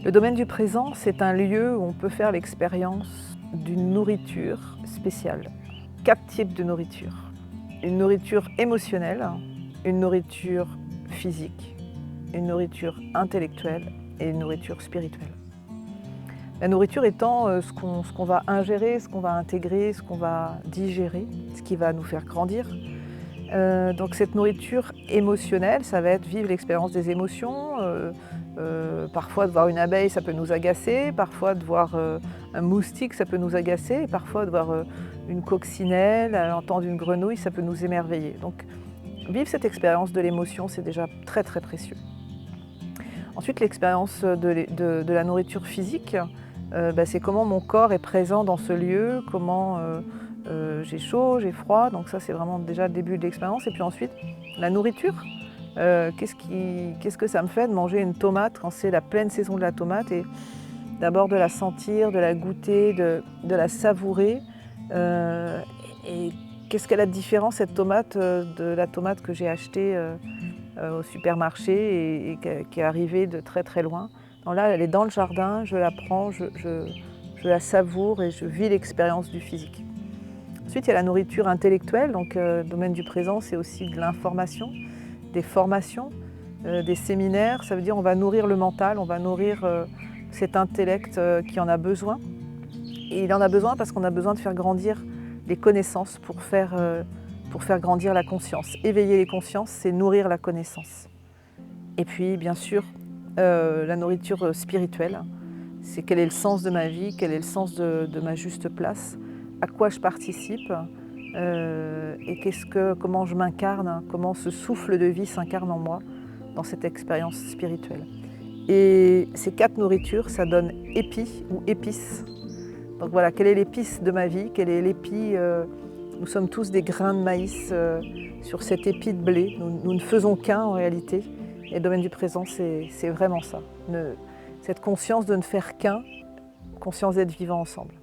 Le domaine du présent, c'est un lieu où on peut faire l'expérience d'une nourriture spéciale. 4 types de nourriture. Une nourriture émotionnelle, une nourriture physique, une nourriture intellectuelle et une nourriture spirituelle. La nourriture étant ce qu'on va ingérer, ce qu'on va intégrer, ce qu'on va digérer, ce qui va nous faire grandir. Donc cette nourriture émotionnelle, ça va être vivre l'expérience des émotions. Parfois de voir une abeille, ça peut nous agacer. Parfois de voir un moustique, ça peut nous agacer. Et parfois de voir une coccinelle, entendre une grenouille, ça peut nous émerveiller. Donc vivre cette expérience de l'émotion, c'est déjà très très précieux. Ensuite, l'expérience de la nourriture physique, c'est comment mon corps est présent dans ce lieu, comment j'ai chaud, j'ai froid, donc ça c'est vraiment déjà le début de l'expérience. Et puis ensuite, la nourriture, qu'est-ce que ça me fait de manger une tomate quand c'est la pleine saison de la tomate, et d'abord de la sentir, de la goûter, de la savourer. Et qu'est-ce qu'elle a de différent cette tomate de la tomate que j'ai achetée au supermarché et qui est arrivée de très très loin. Donc là, elle est dans le jardin, je la prends, je la savoure et je vis l'expérience du physique. Ensuite, il y a la nourriture intellectuelle, donc le domaine du présent, c'est aussi de l'information, des formations, des séminaires. Ça veut dire on va nourrir le mental, on va nourrir cet intellect qui en a besoin. Et il en a besoin parce qu'on a besoin de faire grandir les connaissances pour faire grandir la conscience. Éveiller les consciences, c'est nourrir la connaissance. Et puis, bien sûr, la nourriture spirituelle, c'est quel est le sens de ma vie, quel est le sens de ma juste place, à quoi je participe, et comment je m'incarne, comment ce souffle de vie s'incarne en moi dans cette expérience spirituelle. Et ces 4 nourritures, ça donne épi ou épice. Donc voilà, quelle est l'épice de ma vie, quelle est l'épi. Nous sommes tous des grains de maïs sur cet épi de blé. Nous ne faisons qu'un en réalité. Et le domaine du présent, c'est vraiment ça. Cette conscience de ne faire qu'un, conscience d'être vivant ensemble.